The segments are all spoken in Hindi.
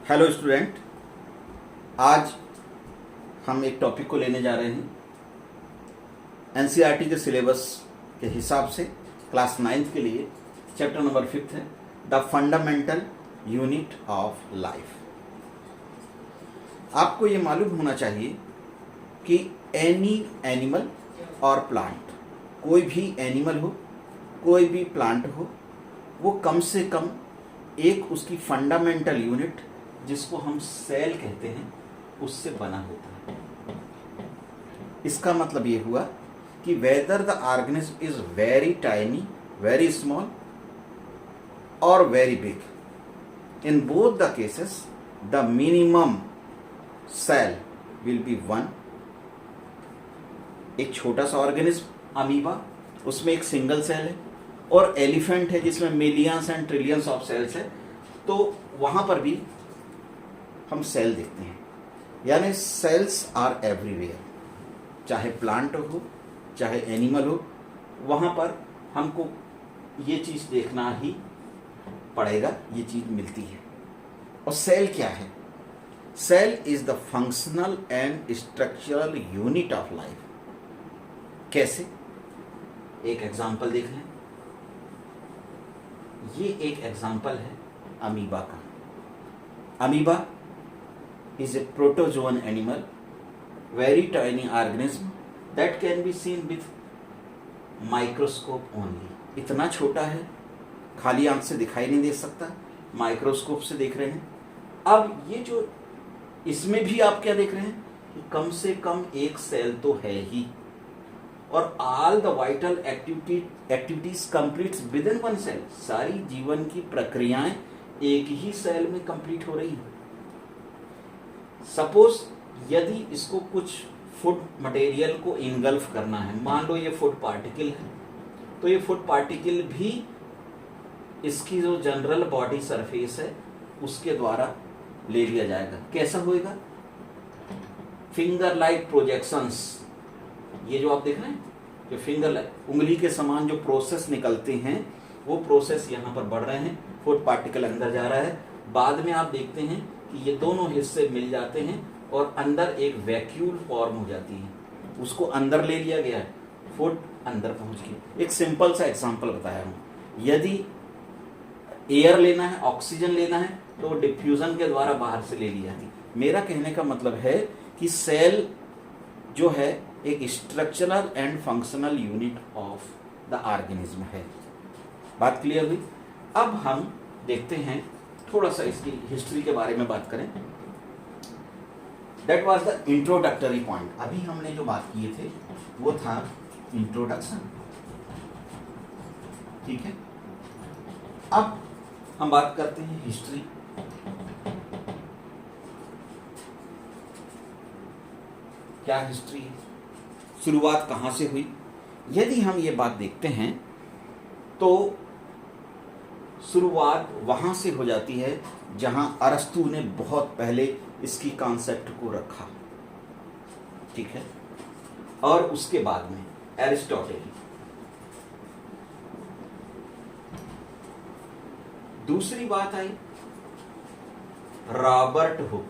हेलो स्टूडेंट, आज हम एक टॉपिक को लेने जा रहे हैं एनसीईआरटी के सिलेबस के हिसाब से क्लास 9th के लिए। चैप्टर नंबर 5 है the fundamental unit of life. आपको ये मालूम होना चाहिए कि एनी एनिमल और प्लांट, कोई भी एनिमल हो कोई भी प्लांट हो, वो कम से कम एक उसकी फंडामेंटल यूनिट जिसको हम सेल कहते हैं उससे बना होता है। इसका मतलब ये हुआ कि whether the organism is very tiny, very small or very big, in both the cases the minimum cell will be 1। एक छोटा सा ऑर्गेनिज्म अमीबा, उसमें एक सिंगल सेल है, और एलिफेंट है जिसमें millions and trillions of cells है, तो वहां पर भी हम सेल देखते हैं। यानी सेल्स आर एवरीवेयर, चाहे प्लांट हो चाहे एनिमल हो, वहां पर हमको ये चीज देखना ही पड़ेगा, ये चीज मिलती है। और सेल क्या है? Cell is the functional and structural unit of life. कैसे? एक एग्जांपल देख लें। ये एक एग्जांपल है अमीबा का। Amoeba is a protozoan animal, very tiny organism that can be seen with microscope only। इतना छोटा है, खाली आंख से दिखाई नहीं दे सकता, माइक्रोस्कोप से देख रहे हैं। अब ये जो इसमें भी आप क्या देख रहे हैं कि कम से कम एक सेल तो है ही, और all the vital activities completes within one cell. सारी जीवन की प्रक्रियाएं एक ही सेल में कंप्लीट हो रही है। सपोज यदि इसको कुछ फूड मटेरियल को इनगल्फ करना है, मान लो ये फूड पार्टिकल है, तो ये फूड पार्टिकल भी इसकी जो जनरल बॉडी सरफेस है उसके द्वारा ले लिया जाएगा। कैसा होएगा? Finger like projections. ये जो आप देख रहे हैं, जो फिंगर लाइक उंगली के समान जो प्रोसेस निकलते हैं, वो प्रोसेस यहाँ पर बढ़ रहे हैं। फूड पार्टिकल अंदर जा रहा है, बाद में आप देखते हैं कि ये दोनों हिस्से मिल जाते हैं और अंदर एक वैक्यूल फॉर्म हो जाती है, उसको अंदर ले लिया गया है, फूड अंदर पहुंच गई। एक सिंपल सा एग्जांपल बताया हूं, यदि एयर लेना है, ऑक्सीजन लेना है, तो डिफ्यूजन के द्वारा बाहर से ले ली जाती। मेरा कहने का मतलब है कि सेल जो है एक structural and functional unit of the organism है। बात क्लियर हुई? अब हम देखते हैं थोड़ा सा इसकी हिस्ट्री के बारे में बात करें। That was the introductory point. अभी हमने जो बात किए थे वो था इंट्रोडक्शन, ठीक है। अब हम बात करते हैं हिस्ट्री। क्या हिस्ट्री है? शुरुआत कहां से हुई? यदि हम ये बात देखते हैं तो शुरुआत वहां से हो जाती है जहां अरस्तु ने बहुत पहले इसकी कॉन्सेप्ट को रखा, ठीक है, और उसके बाद में एरिस्टोटल। दूसरी बात आई रॉबर्ट हुक।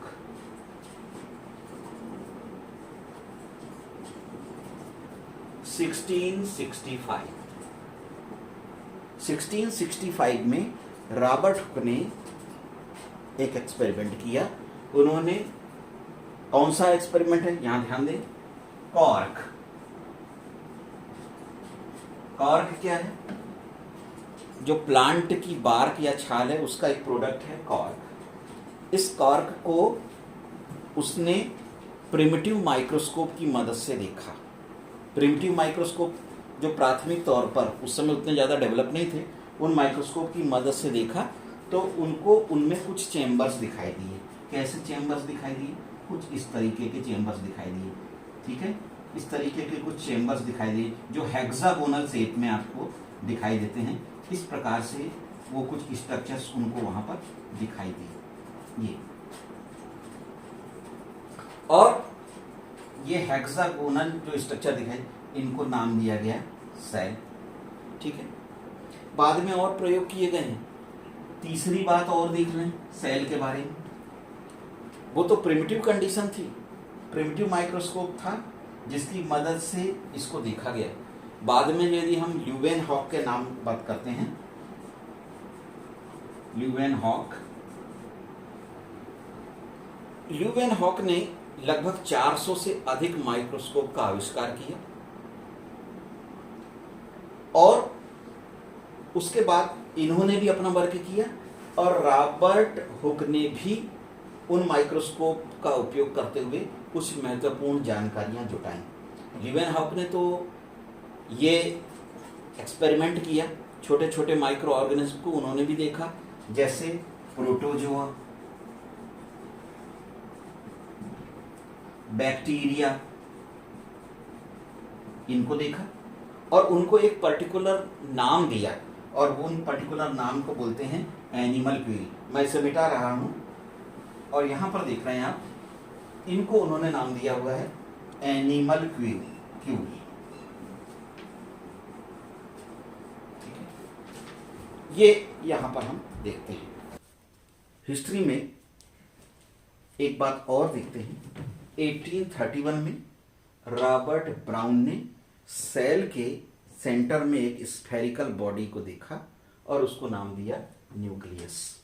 सिक्सटीन 1665 में रॉबर्ट हुक ने एक एक्सपेरिमेंट किया। उन्होंने कौन सा एक्सपेरिमेंट है, यहां ध्यान दें, कॉर्क। कॉर्क क्या है? जो प्लांट की बार्क या छाल है उसका एक प्रोडक्ट है कॉर्क। इस कॉर्क को उसने प्रिमिटिव माइक्रोस्कोप की मदद से देखा। प्रिमिटिव माइक्रोस्कोप जो प्राथमिक तौर पर उस समय उतने ज़्यादा डेवलप नहीं थे, उन माइक्रोस्कोप की मदद से देखा तो उनको उनमें कुछ चेम्बर्स दिखाई दिए। कैसे चेम्बर्स दिखाई दिए? कुछ इस तरीके के चेम्बर्स दिखाई दिए, ठीक है। इस तरीके के कुछ चेम्बर्स दिखाई दिए जो हेक्सागोनल शेप में आपको दिखाई देते हैं। इस प्रकार से वो कुछ स्ट्रक्चर्स उनको वहां पर दिखाई दिए। ये और ये हेक्सागोनल जो स्ट्रक्चर दिखाई, इनको नाम दिया गया सेल, ठीक है। बाद में और प्रयोग किए गए हैं। तीसरी बात और देख रहे हैं सेल के बारे में। वो तो प्रिमिटिव कंडीशन थी, प्रिमिटिव माइक्रोस्कोप था जिसकी मदद से इसको देखा गया। बाद में यदि हम ल्यूवेनहॉक के नाम बात करते हैं, ल्यूवेनहॉक ने लगभग 400 से अधिक माइक्रोस्कोप का आविष्कार किया और उसके बाद इन्होंने भी अपना वर्क किया और रॉबर्ट हुक ने भी उन माइक्रोस्कोप का उपयोग करते हुए कुछ महत्वपूर्ण जानकारियां जुटाई। ल्यूवेनहॉक ने तो ये एक्सपेरिमेंट किया, छोटे छोटे माइक्रो ऑर्गेनिज्म को उन्होंने भी देखा, जैसे प्रोटोजोआ, बैक्टीरिया, इनको देखा और उनको एक पर्टिकुलर नाम दिया और उन पर्टिकुलर नाम को बोलते हैं एनिमल क्यूरी। मैं इसे मिटा रहा हूं और यहां पर देख रहे हैं आप, इनको उन्होंने नाम दिया हुआ है एनिमल क्यूरी। ठीक है, ये यहां पर हम देखते हैं। हिस्ट्री में एक बात और देखते हैं, 1831 में रॉबर्ट ब्राउन ने सेल के सेंटर में एक स्फेरिकल बॉडी को देखा और उसको नाम दिया न्यूक्लियस।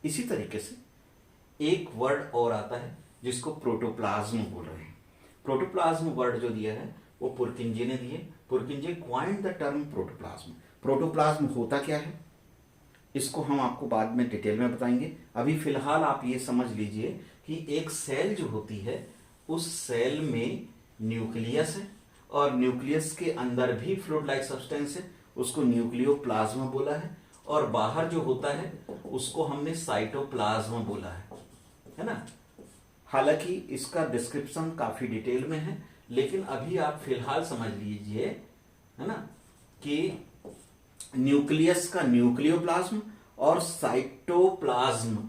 इसी तरीके से एक वर्ड और आता है जिसको प्रोटोप्लाज्म बोल रहे हैं। प्रोटोप्लाज्म वर्ड जो दिया है वो पुरकिंजे ने दिए। Purkinje coined the term protoplasm. Protoplasm होता क्या है इसको हम आपको बाद में डिटेल में बताएंगे। अभी फिलहाल आप ये समझ लीजिए कि एक सेल जो होती है उस सेल में न्यूक्लियस है और न्यूक्लियस के अंदर भी फ्लूइड लाइक सब्सटेंस है, उसको न्यूक्लियोप्लाज्म बोला है, और बाहर जो होता है उसको हमने साइटोप्लाज्म बोला है ना। हालांकि इसका डिस्क्रिप्शन काफी डिटेल में है, लेकिन अभी आप फिलहाल समझ लीजिए है ना कि न्यूक्लियस का न्यूक्लियोप्लाज्म और साइटोप्लाज्म,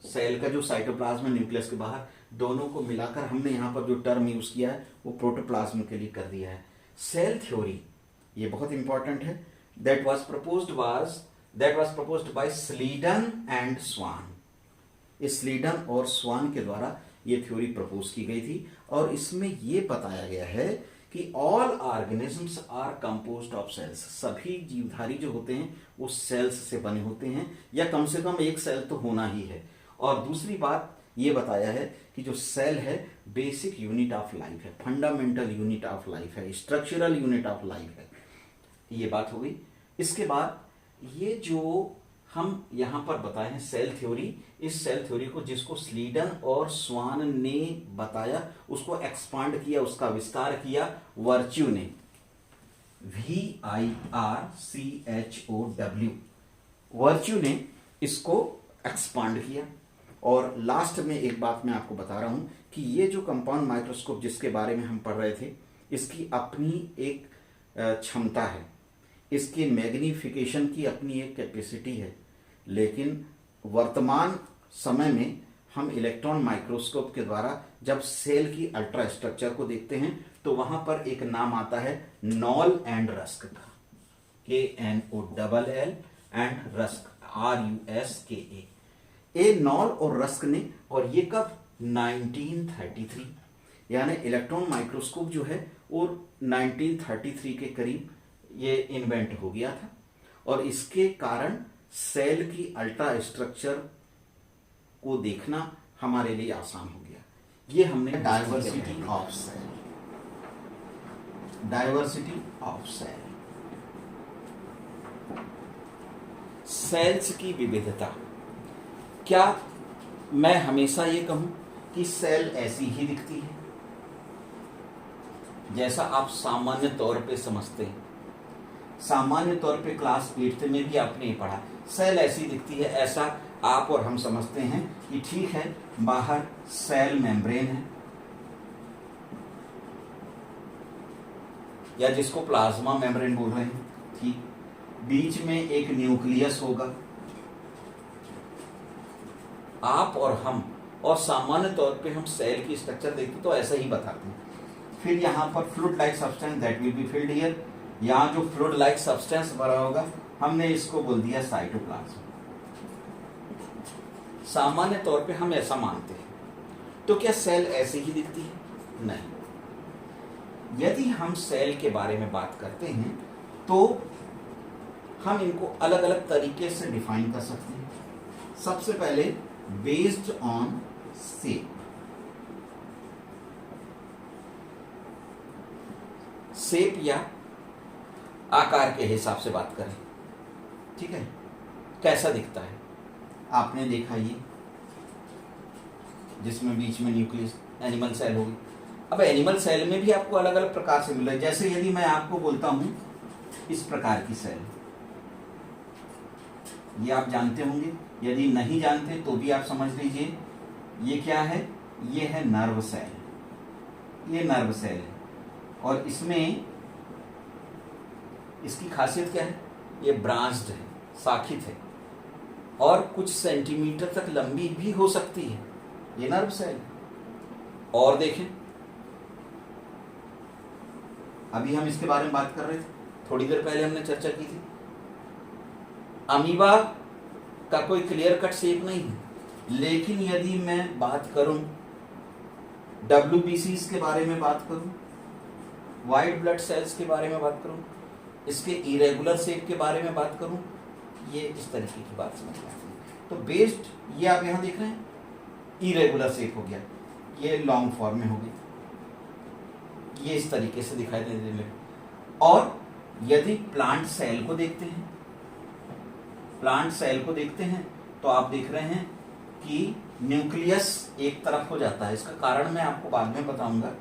सेल का जो साइटोप्लाज्म है न्यूक्लियस के बाहर, दोनों को मिलाकर हमने यहां पर जो टर्म यूज किया है वो प्रोटोप्लाज्म के लिए कर दिया है। सेल थ्योरी ये बहुत इंपॉर्टेंट है। That was proposed by Schleiden and Schwann. इस स्लीडन और स्वान के द्वारा ये थ्योरी प्रपोज की गई थी और इसमें ये बताया गया है कि all organisms are composed of cells. सभी जीवधारी जो होते हैं वो सेल्स से बने होते हैं, या कम से कम एक सेल तो होना ही है। और दूसरी बात ये बताया है कि जो सेल है बेसिक यूनिट ऑफ लाइफ है, फंडामेंटल यूनिट ऑफ लाइफ है, स्ट्रक्चरल यूनिट ऑफ लाइफ है। ये बात हो गई। इसके बाद ये जो हम यहां पर बताए हैं सेल थ्योरी, इस सेल थ्योरी को जिसको स्लीडन और स्वान ने बताया उसको एक्सपांड किया, उसका विस्तार किया वर्च्यू ने, VIRCHOW, वर्च्यू ने इसको एक्सपांड किया। और लास्ट में एक बात मैं आपको बता रहा हूं कि ये जो कंपाउंड माइक्रोस्कोप जिसके बारे में हम पढ़ रहे थे, इसकी अपनी एक क्षमता है, इसके मैग्निफिकेशन की अपनी एक कैपेसिटी है, लेकिन वर्तमान समय में हम इलेक्ट्रॉन माइक्रोस्कोप के द्वारा जब सेल की अल्ट्रा स्ट्रक्चर को देखते हैं तो वहां पर एक नाम आता है नॉल एंड रस्क का, KNOLL and rusk, RUSKA। A knoll और रस्क ने, और ये कब, 1933, यानी इलेक्ट्रॉन माइक्रोस्कोप जो है वो 1933 के करीब ये इन्वेंट हो गया था और इसके कारण सेल की अल्ट्रा स्ट्रक्चर को देखना हमारे लिए आसान हो गया। ये हमने diversity of cell, diversity of cell, cells की विविधता। क्या मैं हमेशा ये कहूं कि सेल ऐसी ही दिखती है जैसा आप सामान्य तौर पे समझते हैं? सामान्य तौर पे क्लास 8th में भी आपने ये पढ़ा, सेल ऐसी दिखती है, ऐसा आप और हम समझते हैं कि ठीक है, बाहर सेल मेम्ब्रेन है या जिसको प्लाज्मा मेम्ब्रेन बोल रहे हैं, ठीक, बीच में एक न्यूक्लियस होगा। आप और हम और सामान्य तौर पे हम सेल की स्ट्रक्चर देखते तो ऐसा ही बताते हैं। फिर यहां पर fluid like substance that will be filled here, यहां जो फ्लूइड लाइक सब्सटेंस भरा होगा हमने इसको बोल दिया साइटोप्लाज्म। सामान्य तौर पे हम ऐसा मानते हैं। तो क्या सेल ऐसे ही दिखती है? नहीं। यदि हम सेल के बारे में बात करते हैं तो हम इनको अलग अलग तरीके से डिफाइन कर सकते हैं। सबसे पहले बेस्ड ऑन शेप। शेप या आकार के हिसाब से बात करें, ठीक है, कैसा दिखता है? आपने देखा ये जिसमें बीच में न्यूक्लियस एनिमल सेल होगी। अब एनिमल सेल में भी आपको अलग अलग प्रकार से मिल रहा है। जैसे यदि मैं आपको बोलता हूं इस प्रकार की सेल, ये आप जानते होंगे, यदि नहीं जानते तो भी आप समझ लीजिए। ये क्या है? ये है नर्व सेल। ये नर्व सेल है और इसमें इसकी खासियत क्या है? ये ब्रांच्ड है, शाखित है और कुछ सेंटीमीटर तक लंबी भी हो सकती है। ये नर्व सेल। और देखें, अभी हम इसके बारे में बात कर रहे थे, थोड़ी देर पहले हमने चर्चा की थी। अमीबा का कोई क्लियर कट शेप नहीं है, लेकिन यदि मैं बात करूं WBCs के बारे में बात करूं, व्हाइट ब्लड सेल्स के बारे में बात करूं, इसके इरेगुलर शेप के बारे में बात करूं, ये इस तरीके की बात समझ में आती है। तो बेस्ड, ये आप यहां देख रहे हैं, इरेगुलर शेप हो गया, ये लॉन्ग फॉर्म में हो गई, ये इस तरीके से दिखाई देने लगे। और यदि प्लांट सेल को देखते हैं, प्लांट सेल को देखते हैं तो आप देख रहे हैं कि न्यूक्लियस एक तरफ हो जाता है। इसका कारण मैं आपको बाद में बताऊंगा।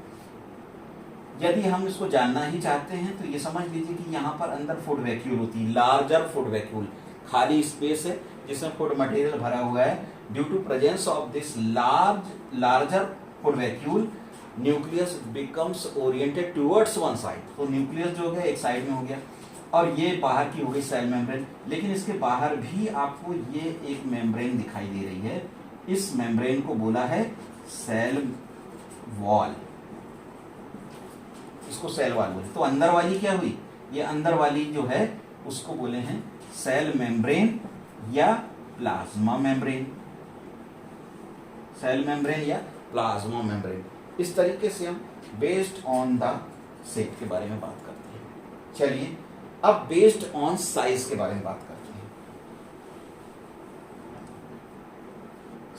यदि हम इसको जानना ही चाहते हैं तो ये समझ लीजिए कि यहाँ पर अंदर फूड वैक्यूल होती है, लार्जर फूड वैक्यूल, खाली स्पेस है जिसमें फूड मटेरियल भरा हुआ है। Due to presence of this larger food vacuole, nucleus becomes oriented towards one side. तो न्यूक्लियस जो है एक साइड में हो गया और ये बाहर की हो गई सेल मेम्ब्रेन। लेकिन इसके बाहर भी आपको ये एक मेम्ब्रेन दिखाई दे रही है। इस मेम्ब्रेन को बोला है सेल वॉल, इसको सेल वॉल बोले। तो अंदर वाली क्या हुई? ये अंदर वाली जो है उसको बोले हैं सेल मेम्ब्रेन या प्लाज्मा मेम्ब्रेन। सेल मेम्ब्रेन या प्लाज्मा मेम्ब्रेन। इस तरीके से हम बेस्ड ऑन द शेप के बारे में बात करते हैं। चलिए अब बेस्ड ऑन साइज के बारे में बात करते हैं।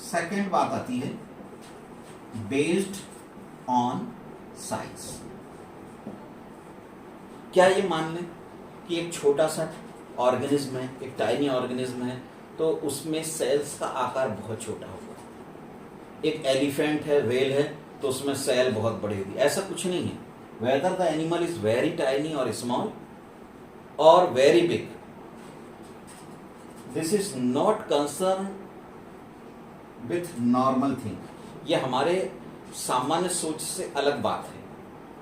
सेकेंड बात आती है बेस्ड ऑन साइज। क्या ये मान लें कि एक छोटा सा ऑर्गेनिज्म है, एक टाइनी ऑर्गेनिज्म है, तो उसमें सेल्स का आकार बहुत छोटा होगा। एक एलिफेंट है, व्हेल है, तो उसमें सेल बहुत बड़ी होगी। ऐसा कुछ नहीं है। Whether the animal is very tiny और small or very big, this is not concern with normal thing. ये हमारे सामान्य सोच से अलग बात है।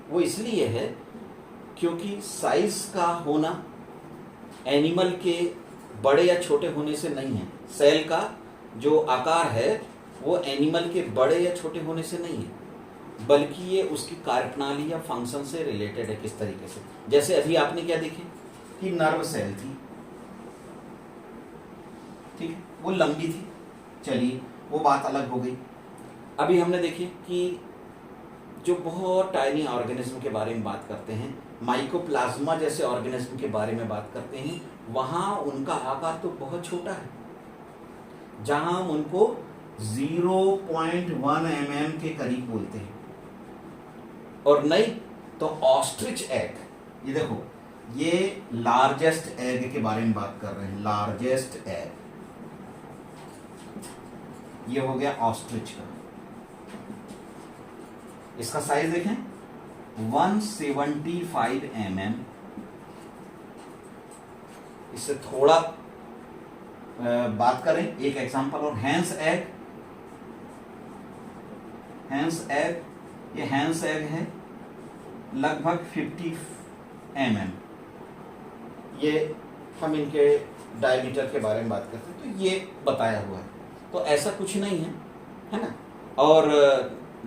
वो इसलिए है क्योंकि साइज का होना एनिमल के बड़े या छोटे होने से नहीं है। सेल का जो आकार है वो एनिमल के बड़े या छोटे होने से नहीं है, बल्कि ये उसकी कार्यप्रणाली या फंक्शन से रिलेटेड है। किस तरीके से? जैसे अभी आपने क्या देखे कि नर्व सेल थी, ठीक, वो लंबी थी, चलिए वो बात अलग हो गई। अभी हमने देखे कि जो बहुत टाइनी ऑर्गेनिज्म के बारे में बात करते हैं, माइकोप्लाज्मा जैसे ऑर्गेनिज्म के बारे में बात करते हैं, वहां उनका आकार तो बहुत छोटा है। जहां हम उनको 0.1 mm के करीब बोलते हैं। और नहीं तो ऑस्ट्रिच एग, ये देखो, ये लार्जेस्ट एग के बारे में बात कर रहे हैं। लार्जेस्ट एग ये हो गया ऑस्ट्रिच का। इसका साइज देखें 175 mm। इससे थोड़ा बात करें, एक एग्जांपल और, हैंस एग। हैंस एग, ये हैंस एग है लगभग 50 mm। ये हम इनके डायमीटर के बारे में बात करते हैं तो ये बताया हुआ है। तो ऐसा कुछ नहीं है ना। और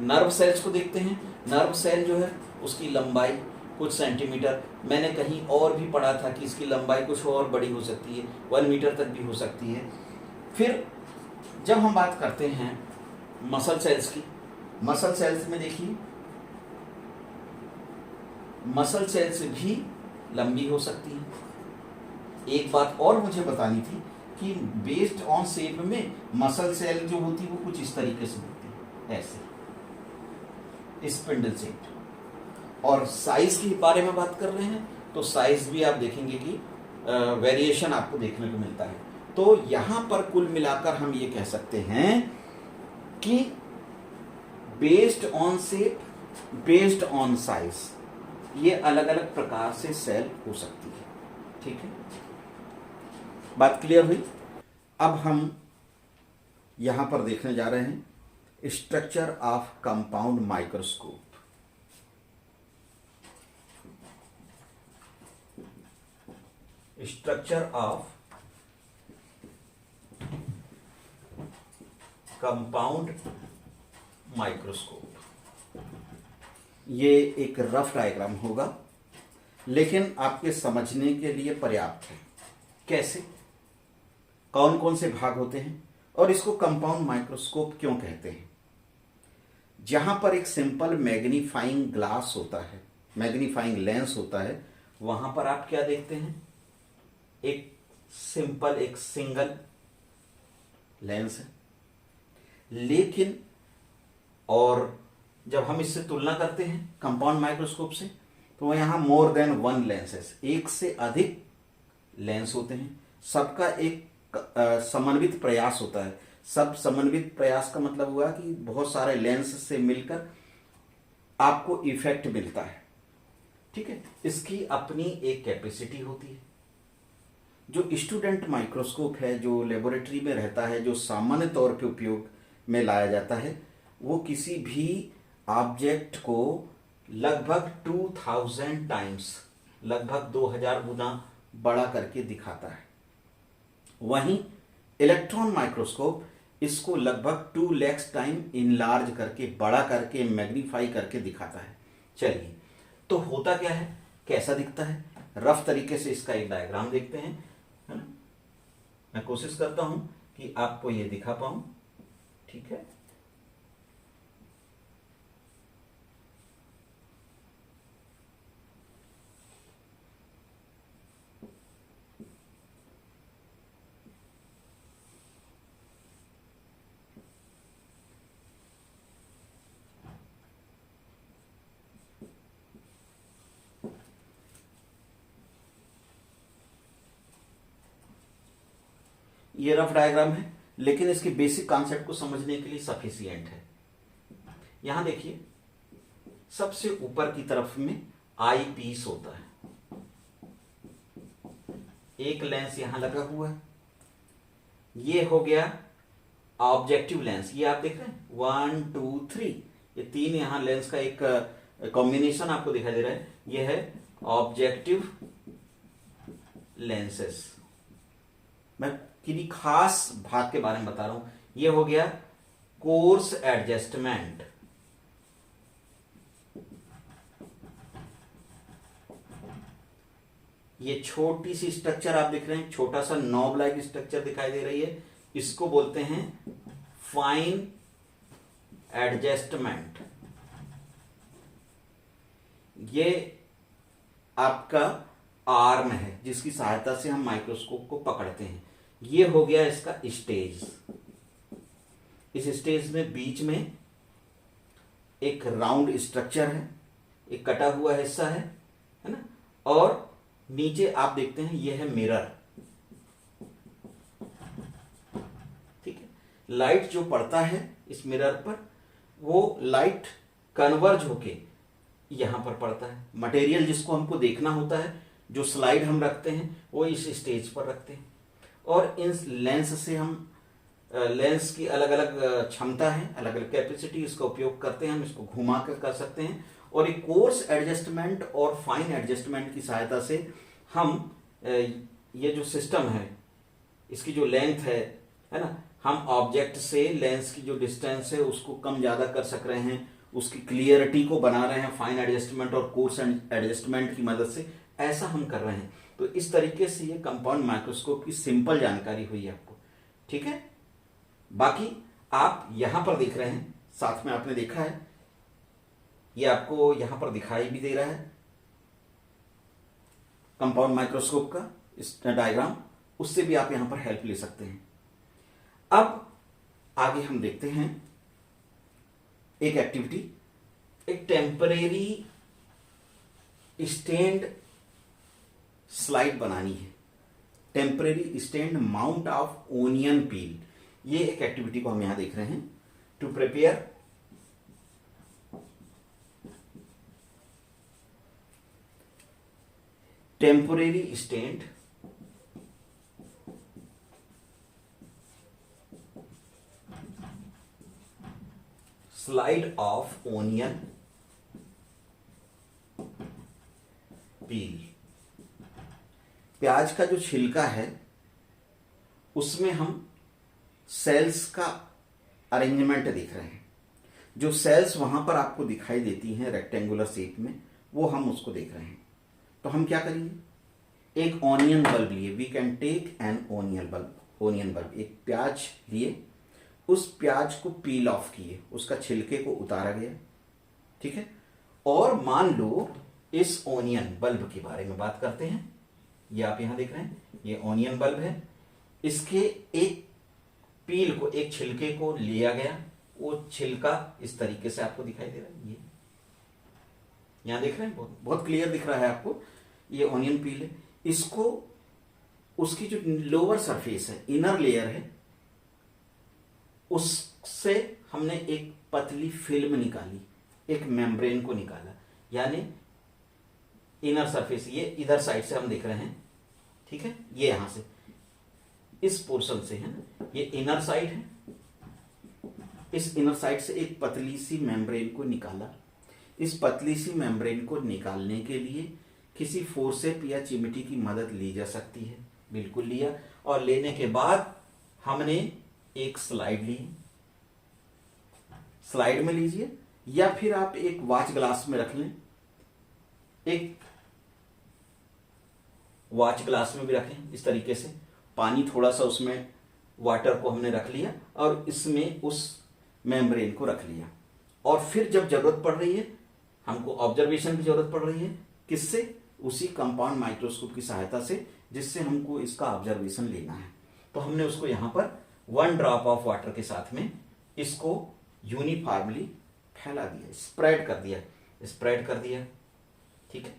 नर्व सेल्स को देखते हैं। नर्व सेल जो है उसकी लंबाई कुछ सेंटीमीटर, मैंने कहीं और भी पढ़ा था कि इसकी लंबाई कुछ और बड़ी हो सकती है, 1 मीटर तक भी हो सकती है। फिर जब हम बात करते हैं मसल सेल्स की, मसल सेल्स में देखिए मसल सेल्स भी लंबी हो सकती है। एक बात और मुझे बतानी थी कि बेस्ड ऑन शेप में मसल सेल जो होती है वो कुछ इस तरीके से होती है, ऐसे स्पिंडल शेप। और साइज के बारे में बात कर रहे हैं तो साइज भी आप देखेंगे कि वेरिएशन आपको देखने को मिलता है। तो यहां पर कुल मिलाकर हम ये कह सकते हैं कि based on shape, based on size, ये अलग अलग प्रकार से सेल हो सकती है। ठीक है, बात क्लियर हुई। अब हम यहां पर देखने जा रहे हैं structure of compound microscope. Structure of compound microscope. ये एक रफ डायग्राम होगा लेकिन आपके समझने के लिए पर्याप्त है। कैसे, कौन कौन से भाग होते हैं और इसको कंपाउंड माइक्रोस्कोप क्यों कहते हैं। जहां पर एक सिंपल मैग्नीफाइंग ग्लास होता है, मैग्नीफाइंग लेंस होता है, वहां पर आप क्या देखते हैं, एक सिंपल एक सिंगल लेंस है। लेकिन और जब हम इससे तुलना करते हैं कंपाउंड माइक्रोस्कोप से, तो यहां मोर देन वन लेंसेस, एक से अधिक लेंस होते हैं। सबका एक समन्वित प्रयास होता है। सब समन्वित प्रयास का मतलब हुआ कि बहुत सारे लेंस से मिलकर आपको इफेक्ट मिलता है। ठीक है, इसकी अपनी एक कैपेसिटी होती है। जो स्टूडेंट माइक्रोस्कोप है, जो लेबोरेटरी में रहता है, जो सामान्य तौर पे उपयोग में लाया जाता है, वो किसी भी ऑब्जेक्ट को लगभग 2000 टाइम्स, लगभग 2000 गुना बड़ा करके दिखाता है। वहीं इलेक्ट्रॉन माइक्रोस्कोप इसको लगभग 2 लाख टाइम इनलार्ज करके, बड़ा करके, मैग्नीफाई करके दिखाता है। चलिए, तो होता क्या है, कैसा दिखता है, रफ तरीके से इसका एक डायग्राम देखते हैं, है ना। मैं कोशिश करता हूं कि आपको ये दिखा पाऊं। ठीक है, ये रफ डायग्राम है लेकिन इसके बेसिक कॉन्सेप्ट को समझने के लिए सफिशिएंट है। यहां देखिए, सबसे ऊपर की तरफ में आई पीस होता है, एक लेंस यहां लगा हुआ है। ये हो गया ऑब्जेक्टिव लेंस, ये आप देख रहे हैं 1 2 3, ये 3 यहां लेंस का एक कॉम्बिनेशन आपको दिखाई दे रहा है। ये है ऑब्जेक्टिव लेंसेस। मैं किसी खास भाग के बारे में बता रहा हूं। ये हो गया कोर्स एडजस्टमेंट, ये छोटी सी स्ट्रक्चर आप देख रहे हैं, छोटा सा नॉब लाइक स्ट्रक्चर दिखाई दे रही है, इसको बोलते हैं फाइन एडजस्टमेंट। ये आपका आर्म है जिसकी सहायता से हम माइक्रोस्कोप को पकड़ते हैं। ये हो गया इसका स्टेज। इस स्टेज में बीच में एक राउंड स्ट्रक्चर है, एक कटा हुआ हिस्सा है ना, और नीचे आप देखते हैं ये है मिरर। ठीक है, लाइट जो पड़ता है इस मिरर पर, वो लाइट कन्वर्ज होके यहां पर पड़ता है। मटेरियल जिसको हमको देखना होता है, जो स्लाइड हम रखते हैं, वो इस स्टेज पर रखते हैं। और इन लेंस से हम, लेंस की अलग अलग क्षमता है, अलग अलग कैपेसिटी, इसका उपयोग करते हैं, हम इसको घुमा कर सकते हैं। और एक कोर्स एडजस्टमेंट और फाइन एडजस्टमेंट की सहायता से हम ये जो सिस्टम है, इसकी जो लेंथ है ना, हम ऑब्जेक्ट से लेंस की जो डिस्टेंस है उसको कम ज्यादा कर सक रहे हैं, उसकी क्लियरिटी को बना रहे हैं फाइन एडजस्टमेंट और कोर्स एडजस्टमेंट की मदद से। ऐसा हम कर रहे हैं। तो इस तरीके से ये कंपाउंड माइक्रोस्कोप की सिंपल जानकारी हुई आपको। ठीक है, बाकी आप यहां पर देख रहे हैं, साथ में आपने देखा है, ये आपको यहां पर दिखाई भी दे रहा है कंपाउंड माइक्रोस्कोप का इस डायग्राम, उससे भी आप यहां पर हेल्प ले सकते हैं। अब आगे हम देखते हैं एक एक्टिविटी, एक टेम्परेरी स्टैंड स्लाइड बनानी है, temporary stand mount of onion peel. ये एक एक्टिविटी को हम यहां देख रहे हैं। To prepare temporary stand slide of onion peel. प्याज का जो छिलका है उसमें हम सेल्स का अरेंजमेंट देख रहे हैं। जो सेल्स वहां पर आपको दिखाई देती हैं रेक्टेंगुलर शेप में, वो हम उसको देख रहे हैं। तो हम क्या करेंगे, एक ऑनियन बल्ब लिए, we can take an onion bulb, एक प्याज लिए, उस प्याज को पील ऑफ किए, उसका छिलके को उतारा गया, ठीक है। और मान लो इस ऑनियन बल्ब के बारे में बात करते हैं। ये आप यहां देख रहे हैं, ये ऑनियन बल्ब है, इसके एक पील को, एक छिलके को लिया गया, वो छिलका इस तरीके से आपको दिखाई दे रहा है, ये यहां देख रहे हैं, बहुत बहुत क्लियर दिख रहा है आपको, ये ऑनियन पील है। इसको उसकी जो लोअर सरफेस है, इनर लेयर है, उससे हमने एक पतली फिल्म निकाली, एक मेम्ब्रेन को निकाला, यानी इनर सरफेस, ये इधर साइड से हम देख रहे हैं, ठीक है, ये यहां से इस पोर्शन से है ना, ये इनर साइड है, इस इनर साइड से एक पतली सी मेम्ब्रेन को निकाला। इस पतली सी मेम्ब्रेन को निकालने के लिए किसी फोर्सेप या चिमटी की मदद ली जा सकती है, बिल्कुल लिया। और लेने के बाद हमने एक स्लाइड ली, स्लाइड में लीजिए, या फिर आप एक वॉच ग्लास में रख लें, एक वॉच ग्लास में भी रखें इस तरीके से, पानी थोड़ा सा उसमें, वाटर को हमने रख लिया और इसमें उस मेम्ब्रेन को रख लिया। और फिर जब जरूरत पड़ रही है, हमको ऑब्जर्वेशन की जरूरत पड़ रही है, किससे, उसी कंपाउंड माइक्रोस्कोप की सहायता से, जिससे हमको इसका ऑब्जर्वेशन लेना है। तो हमने उसको यहां पर 1 ड्रॉप ऑफ वाटर के साथ में इसको यूनिफॉर्मली फैला दिया, स्प्रेड कर दिया, ठीक है।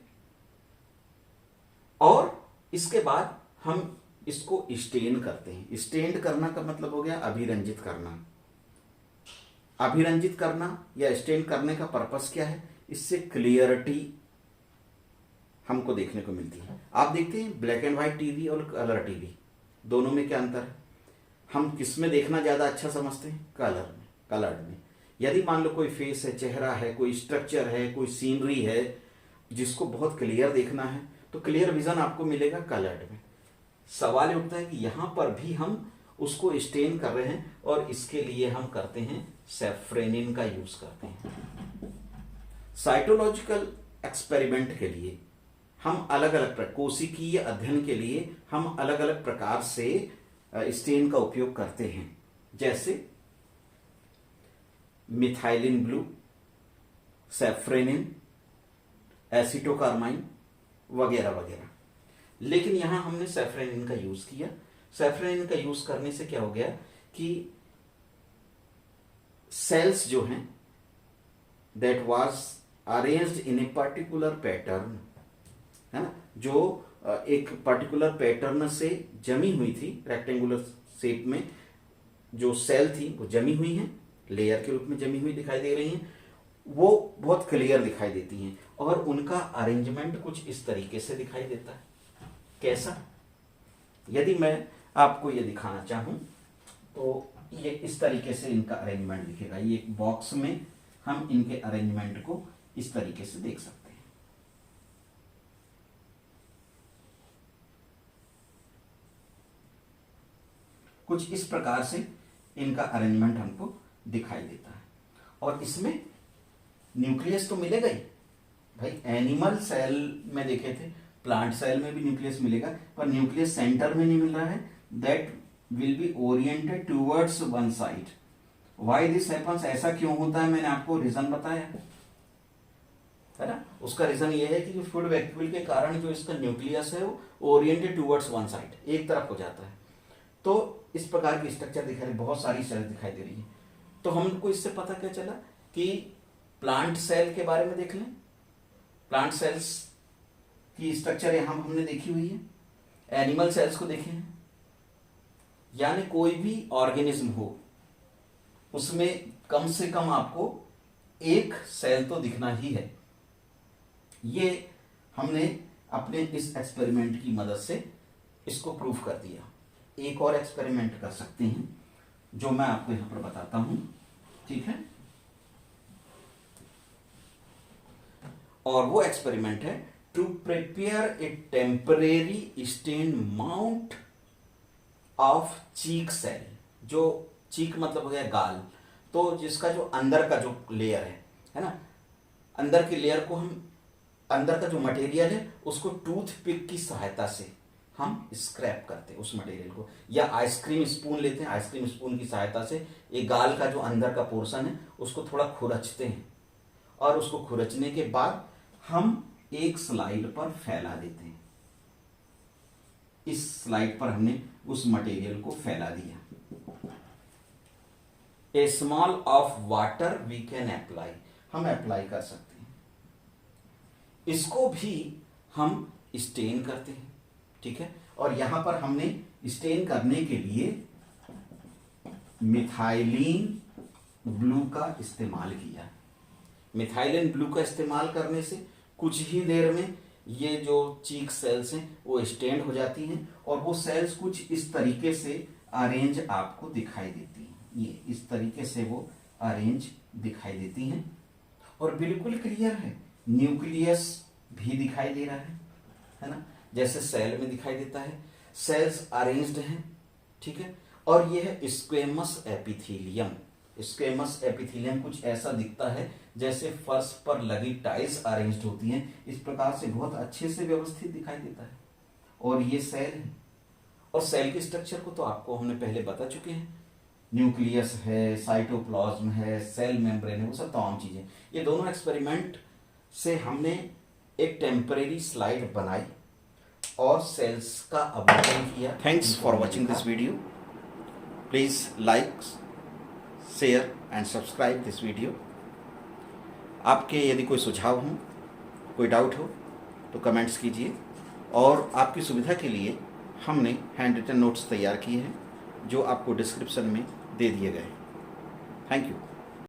और इसके बाद हम इसको स्टेन करते हैं। स्टेन करना का मतलब हो गया अभिरंजित करना। अभिरंजित करना या स्टेन करने का पर्पस क्या है, इससे क्लियरिटी हमको देखने को मिलती है। आप देखते हैं ब्लैक एंड व्हाइट टीवी और कलर टीवी, दोनों में क्या अंतर है, हम किस में देखना ज्यादा अच्छा समझते हैं, कलर्ड में। यदि मान लो कोई फेस है, चेहरा है, कोई स्ट्रक्चर है, कोई सीनरी है, जिसको बहुत क्लियर देखना है, तो क्लियर विजन आपको मिलेगा कलर्ड में। सवाल ये उठता है कि यहां पर भी हम उसको स्टेन कर रहे हैं, और इसके लिए हम करते हैं सैफ्रेनिन का यूज करते हैं। साइटोलॉजिकल एक्सपेरिमेंट के लिए हम अलग अलग कोशिकीय अध्ययन के लिए हम अलग अलग प्रकार से स्टेन का उपयोग करते हैं, जैसे मिथाइलिन ब्लू, सैफ्रेनिन, एसिटोकार्माइन वगैरह वगैरह। लेकिन यहां हमने सैफ्रेनिन का यूज किया। सैफ्रेनिन का यूज करने से क्या हो गया कि सेल्स जो हैं that was arranged in a particular pattern, है ना, जो एक पर्टिकुलर पैटर्न से जमी हुई थी, रेक्टेंगुलर शेप में जो सेल थी वो जमी हुई हैं, लेयर के रूप में जमी हुई दिखाई दे रही हैं, वो बहुत क्लियर दिखाई देती हैं, और उनका अरेंजमेंट कुछ इस तरीके से दिखाई देता है। कैसा, यदि मैं आपको ये दिखाना चाहूं तो ये इस तरीके से इनका अरेंजमेंट दिखेगा। ये एक बॉक्स में हम इनके अरेंजमेंट को इस तरीके से देख सकते हैं। कुछ इस प्रकार से इनका अरेंजमेंट हमको दिखाई देता है। और इसमें न्यूक्लियस तो मिलेगा ही भाई, एनिमल सेल में देखे थे, प्लांट सेल में भी न्यूक्लियस मिलेगा, पर न्यूक्लियस सेंटर में नहीं मिल रहा है, that will be oriented towards one side. Why this happens, ऐसा क्यों होता है, मैंने आपको रीजन बताया है ना। उसका रीजन ये है कि फूड वैक्यूल के कारण जो इसका न्यूक्लियस है वो ओरिएंटेड टूवर्ड्स वन साइड, एक तरफ हो जाता है। तो इस प्रकार की स्ट्रक्चर दिखाई, बहुत सारी सेल्स दिखाई दे रही है। तो हमको इससे पता क्या चला कि प्लांट सेल के बारे में देख लें। प्लांट सेल्स की स्ट्रक्चर यहां हमने देखी हुई है, एनिमल सेल्स को देखे हैं। यानी कोई भी ऑर्गेनिज्म हो उसमें कम से कम आपको एक सेल तो दिखना ही है। ये हमने अपने इस एक्सपेरिमेंट की मदद से इसको प्रूव कर दिया। एक और एक्सपेरिमेंट कर सकते हैं जो मैं आपको यहां पर बताता हूं, ठीक है। और वो एक्सपेरिमेंट है to prepare a temporary stain mount of cheek cell. जो चीक मतलब हो गया गाल, तो जिसका जो अंदर का जो लेयर है ना, अंदर के लेयर को हम, अंदर का जो मटेरियल है उसको टूथ पिक की सहायता से हम स्क्रैप करते हैं उस मटेरियल को, या आइसक्रीम स्पून लेते हैं, आइसक्रीम स्पून की सहायता से एक गाल का जो अंदर का पोर्शन है उसको थोड़ा खुरचते हैं, और उसको खुरचने के बाद हम एक स्लाइड पर फैला देते हैं। इस स्लाइड पर हमने उस मटेरियल को फैला दिया। A small of water we can apply, हम अप्लाई कर सकते हैं। इसको भी हम स्टेन करते हैं, ठीक है। और यहां पर हमने स्टेन करने के लिए मिथाइलिन ब्लू का इस्तेमाल किया। मिथाइलिन ब्लू का इस्तेमाल करने से कुछ ही देर में ये जो चीक सेल्स हैं वो स्टेन हो जाती हैं, और वो सेल्स कुछ इस तरीके से अरेंज आपको दिखाई देती हैं। ये इस तरीके से वो अरेंज दिखाई देती हैं, और बिल्कुल क्लियर है, न्यूक्लियस भी दिखाई दे रहा है ना, जैसे सेल में दिखाई देता है। सेल्स अरेंज्ड हैं, ठीक है। और ये है स्क्वेमस एपिथेलियम। स्क्वेमस एपिथेलियम कुछ ऐसा दिखता है जैसे फर्श पर लगी टाइल्स अरेंज्ड होती हैं, इस प्रकार से बहुत अच्छे से व्यवस्थित दिखाई देता है। और ये सेल है, और सेल के स्ट्रक्चर को तो आपको हमने पहले बता चुके हैं। न्यूक्लियस है, साइटोप्लाज्म है, सेल मेम्ब्रेन है, वो सब तमाम चीजें। ये दोनों एक्सपेरिमेंट से हमने एक टेम्परेरी स्लाइड बनाई और सेल्स का अवलोकन किया। Thanks for watching this video. Please like, share and subscribe this video. आपके यदि कोई सुझाव हो, कोई डाउट हो तो कमेंट्स कीजिए, और आपकी सुविधा के लिए हमने हैंड रिटन नोट्स तैयार किए हैं जो आपको डिस्क्रिप्शन में दे दिए गए हैं। Thank you.